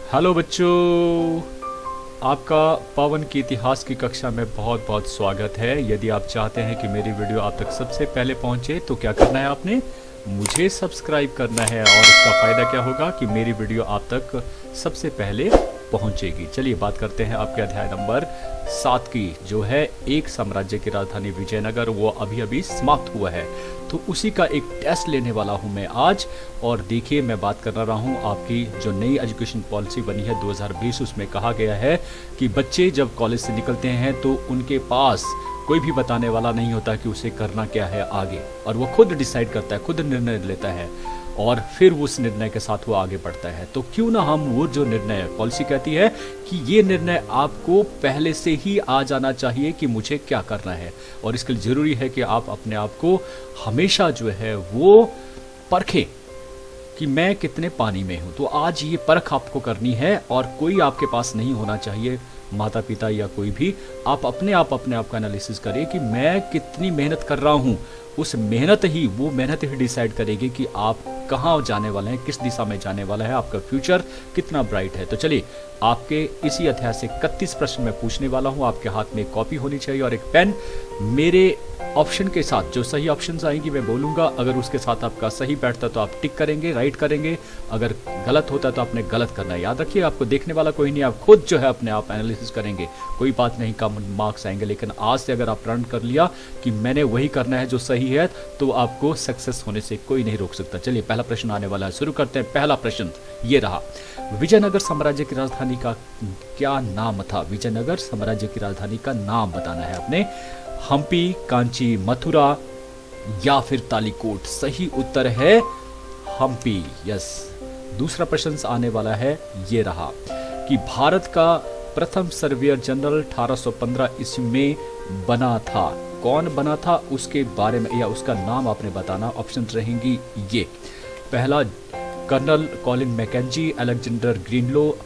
Hello बच्चों, आपका पावन की इतिहास की कक्षा में बहुत बहुत स्वागत है। यदि आप चाहते हैं कि मेरी वीडियो आप तक सबसे पहले पहुंचे तो क्या करना है, आपने मुझे सब्सक्राइब करना है। और इसका फ़ायदा क्या होगा कि मेरी वीडियो आप तक सबसे पहले पहुंचेगी। चलिए बात करते हैं आपके अध्याय नंबर 7 की, जो है एक साम्राज्य की राजधानी विजयनगर। वो अभी अभी समाप्त हुआ है, तो उसी का एक टेस्ट लेने वाला हूं मैं आज। और देखिए, मैं बात कर रहा हूं आपकी जो नई एजुकेशन पॉलिसी बनी है 2020, उसमें कहा गया है कि बच्चे जब कॉलेज से निकलते हैं तो उनके पास कोई भी बताने वाला नहीं होता कि उसे करना क्या है आगे, और वो खुद डिसाइड करता है, खुद निर्णय लेता है और फिर उस निर्णय के साथ वो आगे बढ़ता है। तो क्यों ना हम वो जो निर्णय, पॉलिसी कहती है कि ये निर्णय आपको पहले से ही आ जाना चाहिए कि मुझे क्या करना है, और इसके लिए ज़रूरी है कि आप अपने आप को हमेशा जो है वो परखें कि मैं कितने पानी में हूँ। तो आज ये परख आपको करनी है, और कोई आपके पास नहीं होना चाहिए, माता पिता या कोई भी। आप अपने आप का एनालिसिस करिए कि मैं कितनी मेहनत कर रहा हूँ। उस मेहनत ही, वो मेहनत ही डिसाइड करेगी कि आप कहाँ जाने वाले हैं, किस दिशा में जाने वाला है, आपका फ्यूचर कितना ब्राइट है। तो चलिए, आपके इसी अध्याय से 31 प्रश्न मैं पूछने वाला हूँ। आपके हाथ में एक कॉपी होनी चाहिए और एक पेन। मेरे ऑप्शन के साथ जो सही ऑप्शंस आएंगी मैं बोलूँगा, अगर उसके साथ आपका सही बैठता तो आप टिक करेंगे, राइट करेंगे। अगर गलत होता तो आपने गलत करना है। याद रखिए, आपको देखने वाला कोई नहीं, आप खुद जो है अपने आप एनालिसिस करेंगे। कोई बात नहीं, कम मार्क्स आएंगे, लेकिन आज से अगर आप प्रण कर लिया कि मैंने वही करना है जो सही है, तो आपको सक्सेस होने से कोई नहीं रोक सकता। चलिए, पहला प्रश्न आने वाला है, शुरू करते हैं। पहला प्रश्न ये रहा, विजयनगर साम्राज्य की राजधानी का क्या नाम था? विजयनगर साम्राज्य की राजधानी का नाम बताना है आपने। हम्पी, कांची, मथुरा या फिर तालीकोट? सही उत्तर है हम्पी। यस। दूसरा प्रश्न आने वाला है, ये रहा कि भारत का प्रथम सर्वेयर जनरल 1815 ईस्वी में बना था। कौन बना था उसके बारे में या उसका नाम आपने बताना। ऑप्शन रहेंगी ये। पहला, colonel Colin Mackenzie, Alexander Greenlaw,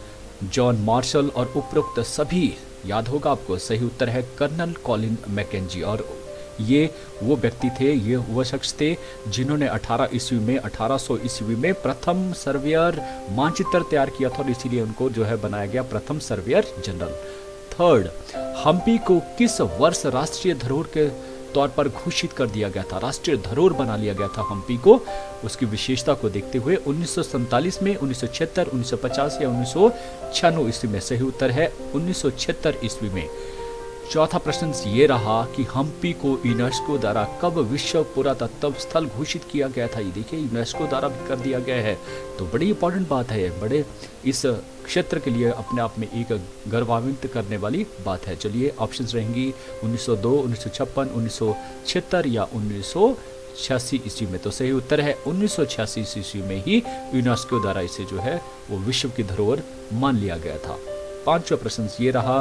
John Marshall और उपरोक्त सभी। याद होगा आपको, सही उत्तर है कर्नल कॉलिन मैकेंजी। और ये वो व्यक्ति थे, ये वो शख्स थे जिन्होंने 1800 ईस्वी में प्रथम सर्वेयर मानचित्र तैयार किया था, और इसीलिए उनको जो है बनाया गया प्रथम सर्वेयर जनरल। थर्ड, हम्पी को किस वर्ष राष्ट्रीय धरोहर के तौर पर घोषित कर दिया गया था? राष्ट्रीय धरोहर बना लिया गया था हम्पी को, उसकी विशेषता को देखते हुए। 1947 में, 1976, 1950 या 1996 ईस्वी में? सही उत्तर है 1976 ईस्वी में। चौथा प्रश्न ये रहा कि हम्पी को यूनेस्को द्वारा कब विश्व पुरातत्व स्थल घोषित किया गया था? ये देखिए, यूनेस्को द्वारा भी कर दिया गया है, तो बड़ी इंपॉर्टेंट बात है, बड़े इस क्षेत्र के लिए अपने आप में एक गर्वान्वित करने वाली बात है। चलिए, ऑप्शंस रहेंगी 1902, 1956, 1976 या 1986 ईस्वी में? तो सही उत्तर है 1986 ईस्वी में ही यूनेस्को द्वारा इसे जो है वो विश्व की धरोहर मान लिया गया था। पांचवा प्रश्न ये रहा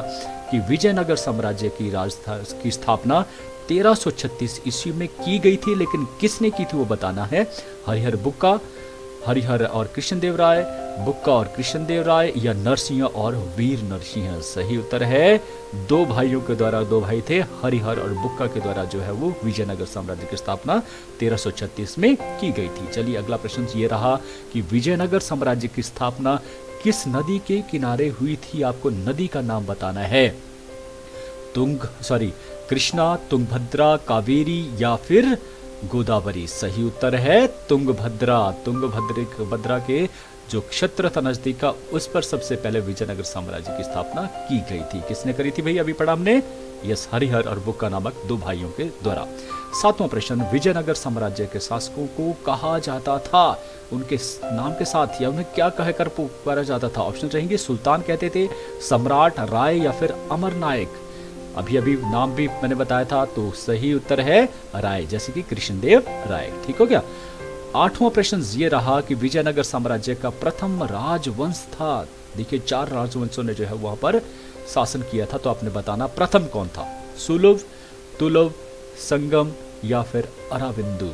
कि विजयनगर साम्राज्य की स्थापना 1336 ईस्वी में की गई थी, लेकिन किसने की थी वो बताना है। हरिहर और कृष्णदेव राय, बुक्का और कृष्णदेव राय, या नरसिंह और वीर नरसिंह? सही उत्तर है दो भाइयों के द्वारा, दो भाई थे, हरिहर और बुक्का के द्वारा जो है वो विजयनगर साम्राज्य की स्थापना 1336 में की गई थी। चलिए, अगला प्रश्न ये रहा कि विजयनगर साम्राज्य की स्थापना किस नदी के किनारे हुई थी? आपको नदी का नाम बताना है। कृष्णा, तुंगभद्रा, कावेरी या फिर गोदावरी? सही उत्तर है तुंगभद्रा। तुंगभद्रा के जो क्षेत्र था नजदीक का, उस पर सबसे पहले विजयनगर साम्राज्य की स्थापना की गई थी। किसने करी थी भाई? अभी पढ़ा हमने। यस, हरिहर और बुक्का नामक दो भाइयों के द्वारा। सातवां प्रश्न, विजयनगर साम्राज्य के शासकों को कहा जाता था? उनके नाम के साथ या उन्हें क्या कहकर पुकारा जाता था? ऑप्शन रहेंगे, सुल्तान कहते थे, सम्राट, राय या फिर अमर नायक? अभी अभी नाम भी मैंने बताया था, तो सही उत्तर है राय, जैसे कि कृष्णदेव राय। ठीक हो गया। आठवां प्रश्न ये रहा कि विजयनगर साम्राज्य का प्रथम राजवंश था। देखिए, 4 राजवंशों ने जो है वहां पर शासन किया था, तो आपने बताना प्रथम कौन था। सुलभ, तुलभ, संगम या फिर अराविंदु?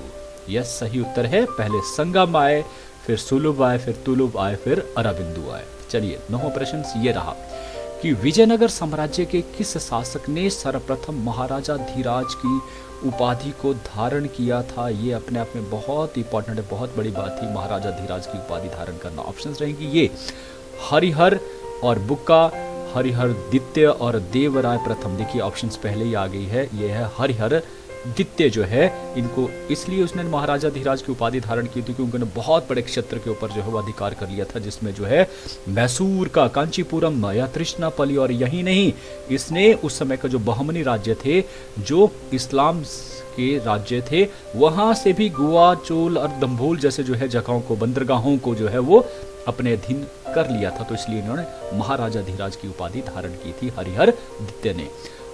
यस, सही उत्तर है पहले संगम आए, फिर सुलभ आए, फिर तुलभ आए, फिर अराविंदु आए। चलिए, 9वां प्रश्न ये रहा कि विजयनगर साम्राज्य के किस शासक ने सर्वप्रथम महाराजा धीराज की उपाधि को धारण किया था? ये अपने आप में बहुत इंपॉर्टेंट है, बहुत बड़ी बात थी महाराजा धीराज की उपाधि धारण करना। ऑप्शंस रहेंगी ये, हरिहर और बुक्का, हरिहर द्वितीय और देवराय प्रथम। देखिए ऑप्शंस पहले ही आ गई है, ये है हरिहर द्वितीय जो है, इनको इसलिए उसने महाराजा धीराज की उपाधि धारण की थी क्योंकि उन्होंने बहुत बड़े क्षेत्र के ऊपर जो है वो अधिकार कर लिया था, जिसमें जो है मैसूर का, कांचीपुरम या तृष्णापल्ली, और यही नहीं, इसने उस समय का जो बहमनी राज्य थे, जो इस्लाम के राज्य थे, वहां से भी गोवा, चोल और दम्भोल जैसे जो है जगहों को, बंदरगाहों को जो है वो अपने अधीन कर लिया था। तो इसलिए इन्होंने महाराजा धीराज की उपाधि धारण की थी हरिहर द्वितीय ने।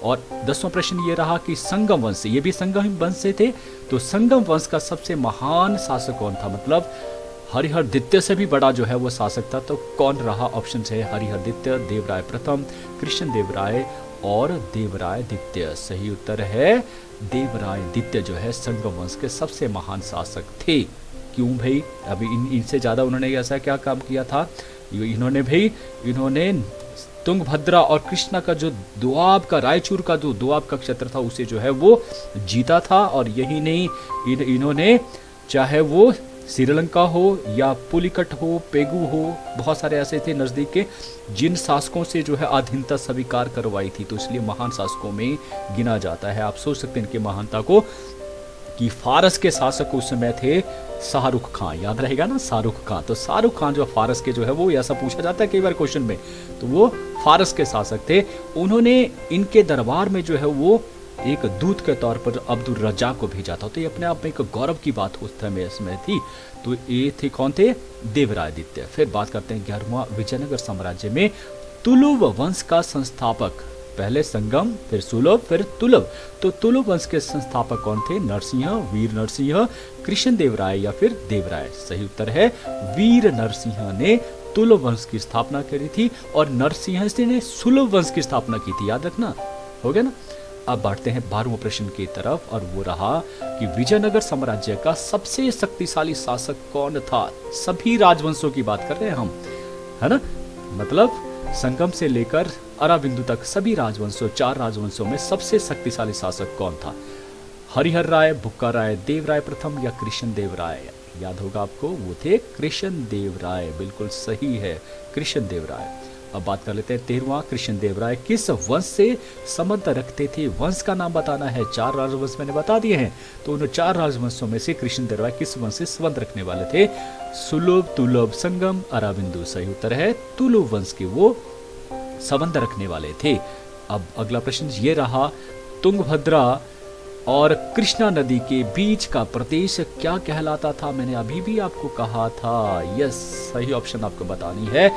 और 10वां प्रश्न ये रहा कि संगम वंश, ये भी संगम वंश से थे, तो संगम वंश का सबसे महान शासक कौन था? मतलब हरिहर द्वितीय से भी बड़ा जो है वो शासक था, तो कौन रहा? ऑप्शन है हरिहर द्वितीय, देवराय प्रथम, कृष्ण देवराय और देवराय द्वितीय। सही उत्तर है देवराय द्वितीय जो है संगम वंश के सबसे महान शासक थे। क्यों भाई? अभी इनसे ज़्यादा उन्होंने ऐसा क्या काम किया था? इन्होंने तुंगभद्रा और कृष्णा का जो दोआब का, रायचूर का जो दोआब का क्षेत्र था, उसे जो है वो जीता था। और यही नहीं, इन्होंने चाहे वो श्रीलंका हो या पुलिकट हो, पेगू हो, बहुत सारे ऐसे थे नज़दीक के, जिन शासकों से जो है अधीनता स्वीकार करवाई थी, तो इसलिए महान शासकों में गिना जाता है। आप सोच सकते हैं इनकी महानता को कि फारस के शासक उस समय थे शाहरुख खान, याद रहेगा ना शाहरुख खान। तो शाहरुख खान जो फारस के जो है वो, ऐसा पूछा जाता है कई बार क्वेश्चन में, तो वो फारस के शासक थे। उन्होंने इनके दरबार में जो है वो एक दूत के तौर पर अब्दुल रज्जाक को भेजा था। तो ये अपने आप में एक गौरव की बात उस समय इसमें थी। तो ये थे कौन थे? देवराय द्वितीय। फिर बात करते हैं 11वां, विजयनगर साम्राज्य में तुलुव वंश का संस्थापक, पहले संगम, फिर सुलभ, फिर तुलभ। तो तुलुव वंश के संस्थापक कौन थे? नरसिंह, वीर नरसिंह, कृष्ण देवराय या फिर देवराय। सही उत्तर है वीर नरसिंह ने तुलुव वंश की स्थापना करी थी और नरसिंह ने सुलभ वंश की स्थापना की थी। याद रखना, हो गया ना। अब बढ़ते हैं 12वें प्रश्न की तरफ, और वो रहा कि विजयनगर साम्राज्य का सबसे शक्तिशाली शासक कौन था? सभी राजवंशों की बात कर रहे हैं हम, है ना, मतलब संगम से लेकर अराबिंदु तक सभी राजवंशों, 4 राजवंशों में सबसे शक्तिशाली शासक कौन था? हरिहर राय, बुक्का राय, देवराय प्रथम या कृष्ण देवराय? याद होगा आपको, वो थे कृष्ण देवराय। बिल्कुल सही है, कृष्ण देवराय। अब बात कर लेते हैं 13वां, कृष्ण देवराय किस वंश से संबंध रखते थे? वंश का नाम बताना है। 4 राजवंश मैंने बता दिए हैं, तो उन 4 राजवंशों में से कृष्ण देवराय किस वंश से संबंध रखने वाले थे? सुलभ, तुलभ, संगम, अराबिंदु। सही उत्तर है तुलुव वंश के वो संबंध रखने वाले थे। अब अगला प्रश्न ये रहा, तुंगभद्रा और कृष्णा नदी के बीच का प्रदेश क्या कहलाता था? मैंने अभी भी आपको कहा था। यस, सही ऑप्शन आपको बतानी है,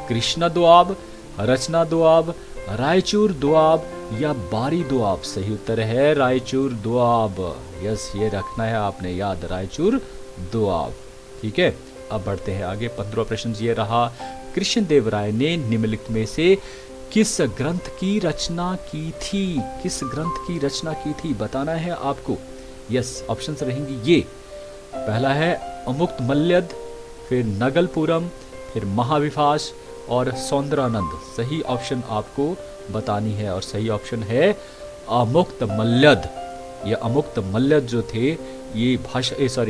कृष्णा दोआब, रचना दोआब, रायचूर दोआब या बारी दोआब। सही उत्तर है रायचूर दोआब। यस, ये रखना है आपने याद, रायचूर दोआब। ठीक है, अब बढ़ते हैं आगे। 15वां प्रश्न ये रहा, कृष्ण देवराय ने निम्नलिखित में से किस ग्रंथ की रचना की थी? किस ग्रंथ की रचना की थी बताना है आपको। यस, ऑप्शंस रहेंगी ये, पहला है अमुक्त मल्यद, फिर नगलपुरम, फिर महाविभास और सौंदरानंद। सही ऑप्शन आपको बतानी है और सही ऑप्शन है अमुक्त मल्यद। ये अमुक्त मल्यद जो थे, ये भाषा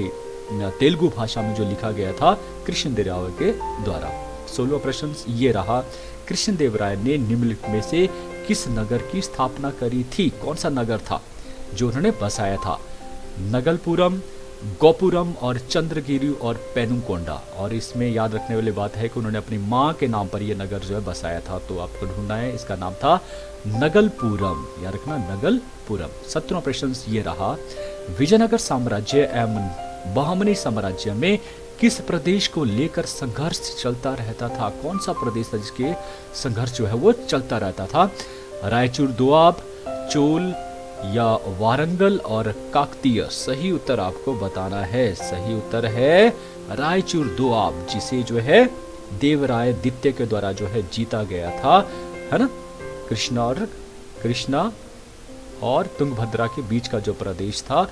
तेलुगु भाषा में जो लिखा गया था कृष्ण देवराय के द्वारा। 16वां प्रश्न ये रहा, कृष्ण देवराय ने निम्नलिखित में से किस नगर की स्थापना करी थी? कौन सा नगर था जो उन्होंने बसाया था? नगलपुरम, गोपुरम और चंद्रगिरी और पेनुकोंडा। और इसमें याद रखने वाली बात है कि उन्होंने अपनी माँ के नाम पर यह नगर जो है बसाया था, तो आपको ढूंढना है, इसका नाम था नगलपुरम। याद रखना, नगलपुरम। 17वां प्रश्न ये रहा, विजयनगर साम्राज्य एवं बहमनी साम्राज्य में किस प्रदेश को लेकर संघर्ष चलता रहता था? कौन सा प्रदेश था जिसके संघर्ष जो है वो चलता रहता था? रायचूर दोआब, चोल या वारंगल और काकतीय। सही उत्तर आपको बताना है। सही उत्तर है रायचूर दोआब, जिसे जो है देवराय द्वितीय के द्वारा जो है जीता गया था, है ना। कृष्णा और तुंगभद्रा के बीच का जो प्रदेश था,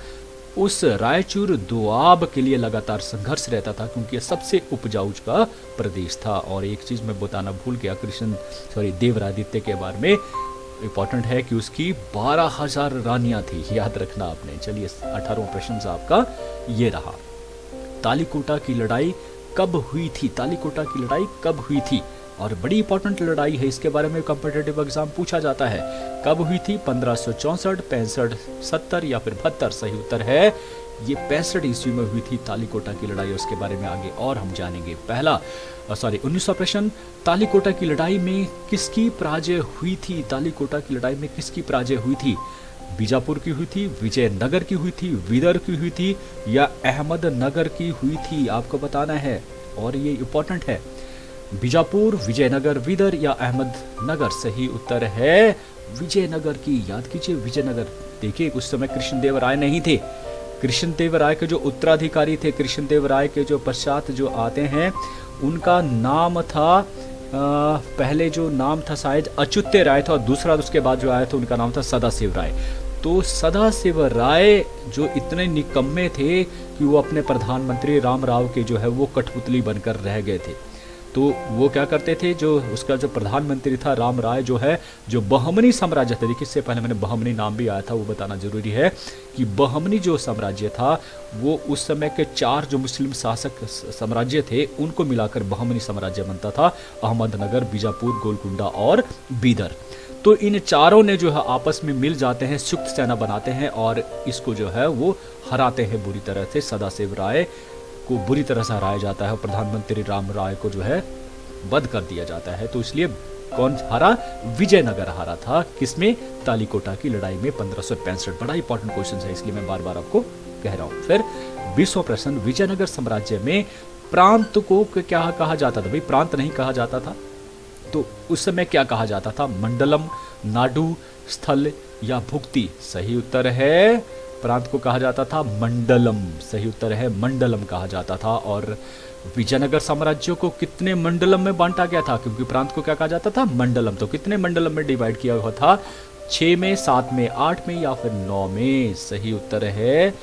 उस रायचूर दोआब के लिए लगातार संघर्ष रहता था, क्योंकि सबसे उपजाऊ का प्रदेश था। और एक चीज मैं बताना भूल गया, देवराय द्वितीय के बारे में इंपॉर्टेंट है कि उसकी 12,000 रानियां थी, याद रखना आपने। चलिए 18वां प्रश्न आपका ये रहा, तालीकोटा की लड़ाई कब हुई थी, तालीकोटा की लड़ाई कब हुई थी। और बड़ी इंपॉर्टेंट लड़ाई है, इसके बारे में कॉम्पिटिटिव एग्जाम पूछा जाता है। कब हुई थी? 1564, 65, 70 या फिर 72। सही उत्तर है ये 65 ईस्वी में हुई थी तालीकोटा की लड़ाई। उसके बारे में आगे और हम जानेंगे। 19वां प्रश्न, तालीकोटा की लड़ाई में किसकी पराजय हुई थी? तालीकोटा की लड़ाई में किसकी पराजय हुई थी? बीजापुर की हुई थी, विजयनगर की हुई थी, विदर की हुई थी या अहमदनगर की हुई थी? आपको बताना है और ये इंपॉर्टेंट है। बीजापुर, विजयनगर, विदर या अहमदनगर? सही उत्तर है विजयनगर की। याद कीजिए विजयनगर। देखिए उस समय कृष्णदेवराय नहीं थे। कृष्णदेवराय के जो उत्तराधिकारी थे, कृष्णदेवराय के जो पश्चात जो आते हैं, उनका नाम था पहले जो नाम था शायद अच्युत्य राय था, और दूसरा उसके बाद जो आया था उनका नाम था सदाशिव राय। तो सदाशिव राय जो इतने निकम्मे थे कि वो अपने प्रधानमंत्री रामराव के जो है वो कठपुतली बनकर रह गए थे। तो वो क्या करते थे, जो उसका जो प्रधानमंत्री था राम राय जो है, जो बहमनी साम्राज्य था, देखिए इससे पहले मैंने बहमनी नाम भी आया था, वो बताना जरूरी है कि बहमनी जो साम्राज्य था वो उस समय के 4 जो मुस्लिम शासक साम्राज्य थे उनको मिलाकर बहमनी साम्राज्य बनता था। अहमदनगर, बीजापुर, गोलकुंडा और बीदर। तो इन चारों ने जो है आपस में मिल जाते हैं, संयुक्त सेना बनाते हैं और इसको जो है वो हराते हैं बुरी तरह से। सदाशिव राय को बुरी तरह से हराया जाता है और प्रधानमंत्री राम राय को जो है वध कर दिया जाता है। तो इसलिए कौन हारा? विजयनगर हारा था। किसमें? तालीकोटा की लड़ाई में 1565। बड़ा इंपॉर्टेंट क्वेश्चन है, इसलिए मैं बार बार आपको कह रहा हूं। फिर 20वां प्रश्न, विजयनगर साम्राज्य में प्रांत को क्या कहा जाता था? भाई प्रांत नहीं कहा जाता था, तो उस समय क्या कहा जाता था? मंडलम, नाडु, स्थल या भुक्ति? सही उत्तर है प्रांत को कहा जाता था मंडलम। सही उत्तर है मंडलम कहा जाता था। और विजयनगर साम्राज्य को कितने मंडलम में बांटा गया था? क्योंकि प्रांत को क्या कहा जाता था? मंडलम। तो कितने मंडलम में डिवाइड किया हुआ था? 6 में, 7 में, 8 में या फिर 9 में? सही उत्तर है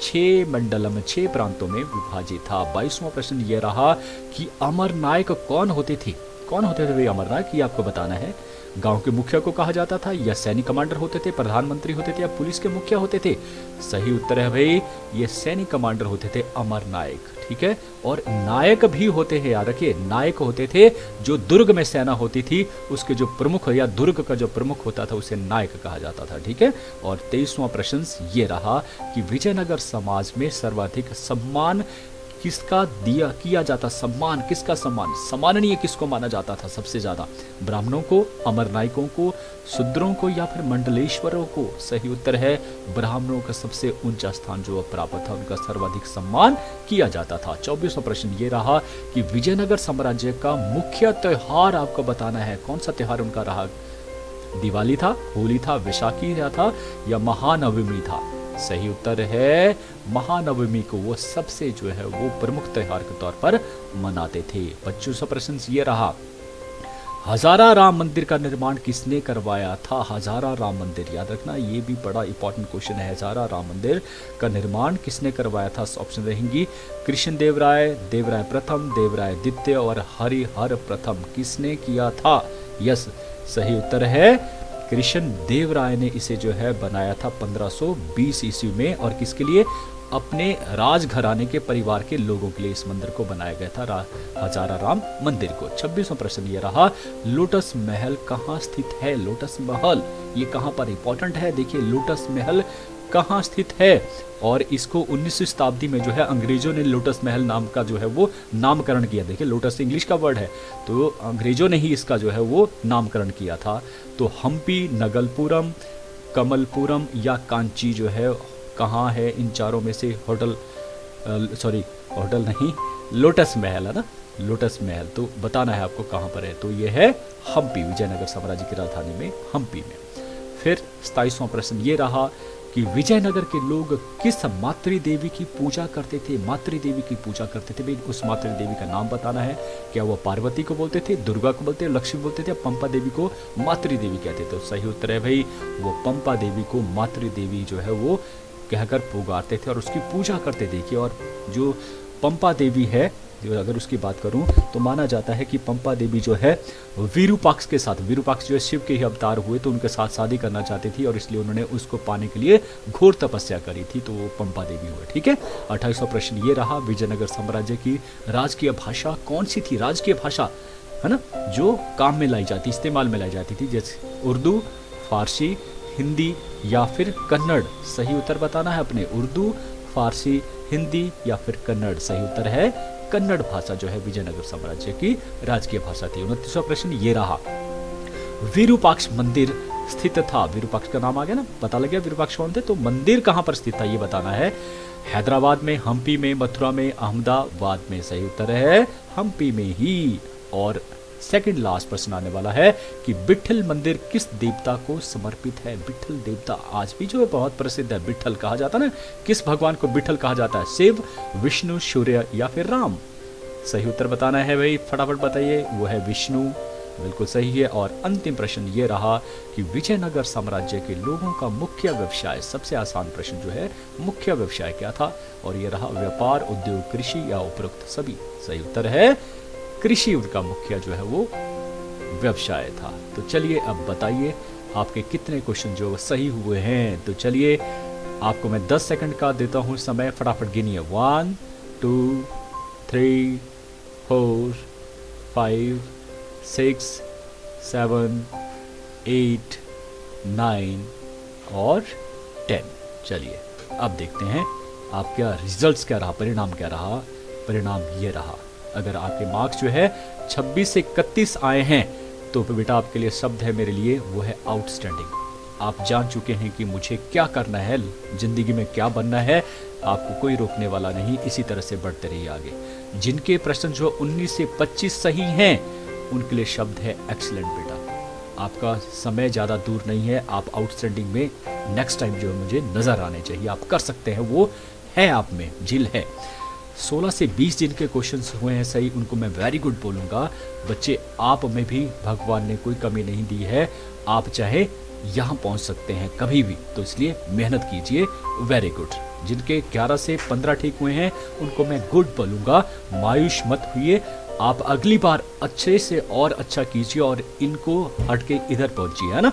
6 मंडलम, 6 प्रांतों में विभाजित था। 22वां प्रश्न ये रहा कि अमर नायक कौन होते थे? कौन होते थे भाई अमर नायक? ये आपको बताना है। गांव के मुखिया को कहा जाता था, या सैनिक कमांडर होते थे, प्रधानमंत्री होते थे, या पुलिस के मुखिया होते थे? सही उत्तर है भाई ये सैनिक कमांडर होते थे, अमर नायक। ठीक है। और नायक भी होते हैं, याद रखिए नायक होते थे जो दुर्ग में सेना होती थी उसके जो प्रमुख या दुर्ग का जो प्रमुख होता था उसे नायक कहा जाता था। ठीक है। और 23वां प्रश्न ये रहा कि विजयनगर समाज में सर्वाधिक सम्मान किसका किया जाता? सम्मान किसका? सम्माननीय किसको माना जाता था सबसे ज्यादा? ब्राह्मणों को, अमर नायकों को, शूद्रों को या फिर मंडलेश्वरों को? सही उत्तर है ब्राह्मणों का सबसे ऊंचा स्थान जो प्राप्त था, उनका सर्वाधिक सम्मान किया जाता था। 24वां प्रश्न ये रहा कि विजयनगर साम्राज्य का मुख्य त्योहार आपको बताना है। कौन सा त्योहार उनका रहा? दिवाली था, होली था, वैशाखी था या महानवमी था? सही उत्तर है महानवमी को वो सबसे जो है वो प्रमुख त्योहार के तौर पर मनाते थे। 25वां प्रश्न ये रहा, हजारा राम मंदिर का निर्माण किसने करवाया था? हजारा राम मंदिर, याद रखना ये भी बड़ा इंपॉर्टेंट क्वेश्चन है। हजारा राम मंदिर का निर्माण किसने करवाया था? ऑप्शन रहेंगी कृष्णदेवराय, देवराय प्रथम, देवराय द्वितीय और हरिहर प्रथम। किसने किया था? यस, सही उत्तर है कृष्ण देव राय ने इसे जो है बनाया था 1520 ईस्वी में। और किसके लिए? अपने राजघराने के परिवार के लोगों के लिए इस मंदिर को बनाया गया था, हजारा राम मंदिर को। 26वां प्रश्न ये रहा, लोटस महल कहाँ स्थित है? लोटस महल ये कहाँ पर इंपॉर्टेंट है? देखिए लोटस महल कहाँ स्थित है, और इसको 19वीं शताब्दी में जो है अंग्रेजों ने लोटस महल नाम का जो है वो नामकरण किया। देखिए लोटस इंग्लिश का वर्ड है, तो अंग्रेजों ने ही इसका जो है वो नामकरण किया था। तो हम्पी, नगलपुरम, कमलपुरम या कांची जो है कहाँ है? इन चारों में से होटल नहीं, लोटस महल है ना, लोटस महल। तो बताना है आपको कहाँ पर है, तो ये है हम्पी, विजयनगर साम्राज्य की राजधानी में हम्पी में। फिर 27वां प्रश्न ये रहा कि विजयनगर के लोग किस मातृदेवी की पूजा करते थे? मातृदेवी की पूजा करते थे भाई, उस मातृदेवी का नाम बताना है। क्या वो पार्वती को बोलते थे, दुर्गा को बोलते थे, लक्ष्मी बोलते थे, पंपा देवी को मातृदेवी कहते थे? तो सही उत्तर है भाई वो पंपा देवी को मातृदेवी जो है वो कहकर पुकारते थे और उसकी पूजा करते थे। और जो पंपा देवी है अगर उसकी बात करूं तो माना जाता है कि पंपा देवी जो है विरूपाक्ष के साथ, विरूपाक्ष जो है शिव के ही अवतार हुए तो उनके साथ शादी करना चाहती थी और इसलिए उन्होंने उसको पाने के लिए घोर तपस्या करी थी, तो वो पंपा देवी हुए। ठीक है, 28वां प्रश्न ये रहा, विजयनगर साम्राज्य की राजकीय भाषा कौन सी थी? राजकीय भाषा है ना, जो काम में लाई जाती, इस्तेमाल में लाई जाती थी, जैसे उर्दू, फारसी, हिंदी या फिर कन्नड़। सही उत्तर बताना है अपने, उर्दू, फारसी, हिंदी या फिर कन्नड़। सही उत्तर है कन्नड़ भाषा जो है विजयनगर साम्राज्य की राजकीय भाषा थी। 29वां प्रश्न ये रहा, विरूपाक्ष मंदिर स्थित था। विरूपाक्ष का नाम आ गया ना, पता लग गया विरूपाक्ष कौन थे, तो मंदिर कहां पर स्थित था ये बताना है। हैदराबाद में, हम्पी में, मथुरा में, अहमदाबाद में। सही उत्तर है हम्पी में ही। और सेकंड लास्ट प्रश्न आने वाला है कि विट्ठल मंदिर किस देवता को समर्पित है? विट्ठल देवता आज भी जो है बहुत प्रसिद्ध है, विट्ठल कहा जाता है ना, किस भगवान को विट्ठल कहा जाता है? शिव, विष्णु, सूर्य या फिर राम? सही उत्तर बताना है भाई, फटाफट बताइए। वो है विष्णु, बिल्कुल सही है। और अंतिम प्रश्न ये रहा कि विजयनगर साम्राज्य के लोगों का मुख्य व्यवसाय, सबसे आसान प्रश्न जो है, मुख्य व्यवसाय क्या था? और ये रहा व्यापार, उद्योग, कृषि या उपरोक्त सभी। सही उत्तर है कृषि, उनका मुख्य जो है वो व्यवसाय था। तो चलिए अब बताइए आपके कितने क्वेश्चन जो सही हुए हैं। तो चलिए आपको मैं 10 सेकंड का देता हूं समय, फटाफट गिनिए। 1 2 3 4 5 6 7 8 9 और 10। चलिए अब देखते हैं आपका रिजल्ट्स क्या रहा, परिणाम क्या रहा। परिणाम ये रहा, अगर आपके मार्क्स जो है 26 से 31 आए हैं तो बेटा आपके लिए शब्द है मेरे लिए, वो है आउटस्टैंडिंग। आप जान चुके हैं कि मुझे क्या करना है, जिंदगी में क्या बनना है, आपको कोई रोकने वाला नहीं, इसी तरह से बढ़ते रहिए आगे। जिनके प्रश्न जो 19 से 25 सही हैं उनके लिए शब्द है एक्सीलेंट। बेटा आपका समय ज़्यादा दूर नहीं है, आप आउटस्टैंडिंग में नेक्स्ट टाइम जो है मुझे नज़र आने चाहिए, आप कर सकते हैं, वो है आप में, जिल है। 16 से 20 जिनके क्वेश्चंस हुए हैं सही, उनको मैं वेरी गुड बोलूँगा। बच्चे आप में भी भगवान ने कोई कमी नहीं दी है, आप चाहे यहाँ पहुँच सकते हैं कभी भी, तो इसलिए मेहनत कीजिए, वेरी गुड। जिनके 11 से 15 ठीक हुए हैं उनको मैं गुड बोलूँगा, मायूस मत हुइए, आप अगली बार अच्छे से और अच्छा कीजिए और इनको हट के इधर पहुँचिए, है ना।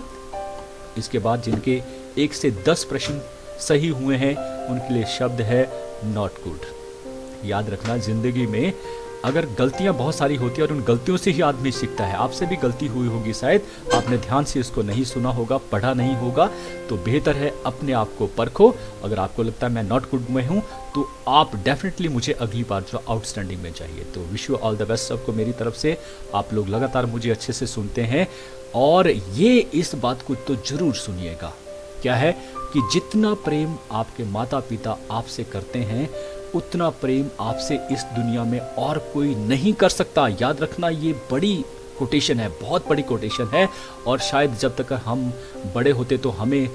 इसके बाद जिनके 1 से 10 प्रश्न सही हुए हैं उनके लिए शब्द है नॉट गुड। याद रखना, जिंदगी में अगर गलतियां बहुत सारी होती है और उन गलतियों से ही आदमी सीखता है। आपसे भी गलती हुई होगी, शायद आपने ध्यान से इसको नहीं सुना होगा, पढ़ा नहीं होगा, तो बेहतर है अपने आप को परखो। अगर आपको लगता है मैं नॉट गुड में हूं तो आप डेफिनेटली मुझे अगली बार जो आउटस्टैंडिंग में चाहिए। तो wish you all the best सबको मेरी तरफ से। आप लोग लगातार मुझे अच्छे से सुनते हैं और ये इस बात को तो जरूर सुनिएगा, क्या है कि जितना प्रेम आपके माता पिता आपसे करते हैं उतना प्रेम आपसे इस दुनिया में और कोई नहीं कर सकता। याद रखना, ये बड़ी कोटेशन है, बहुत बड़ी कोटेशन है। और शायद जब तक हम बड़े होते तो हमें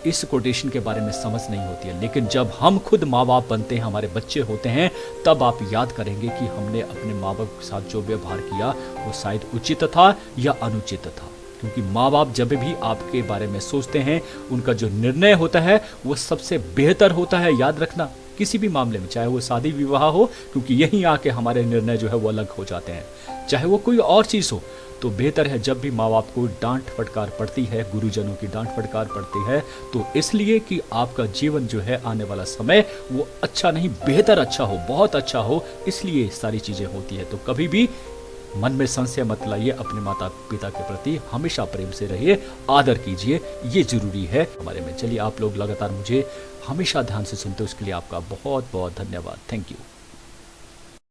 इस कोटेशन के बारे में समझ नहीं होती है, लेकिन जब हम खुद माँ बाप बनते हैं, हमारे बच्चे होते हैं, तब आप याद करेंगे कि हमने अपने माँ बाप के साथ जो व्यवहार किया वो शायद उचित था या अनुचित था। क्योंकि माँ बाप जब भी आपके बारे में सोचते हैं, उनका जो निर्णय होता है वो सबसे बेहतर होता है। याद रखना, किसी भी मामले में, चाहे वो शादी विवाह हो, क्योंकि यहीं आके हमारे निर्णय जो है वो अलग हो जाते हैं, चाहे वो कोई और चीज़ हो, तो बेहतर है जब भी माँ बाप को डांट फटकार पड़ती है, गुरुजनों की डांट फटकार पड़ती है, तो इसलिए कि आपका जीवन जो है आने वाला समय वो अच्छा नहीं, बेहतर अच्छा हो, बहुत अच्छा हो, इसलिए सारी चीज़ें होती है। तो कभी भी मन में संशय मत लाइए, अपने माता पिता के प्रति हमेशा प्रेम से रहिए, आदर कीजिए, ये जरूरी है हमारे में। चलिए, आप लोग लगातार मुझे हमेशा ध्यान से सुनते हो, उसके लिए आपका बहुत बहुत धन्यवाद। Thank you.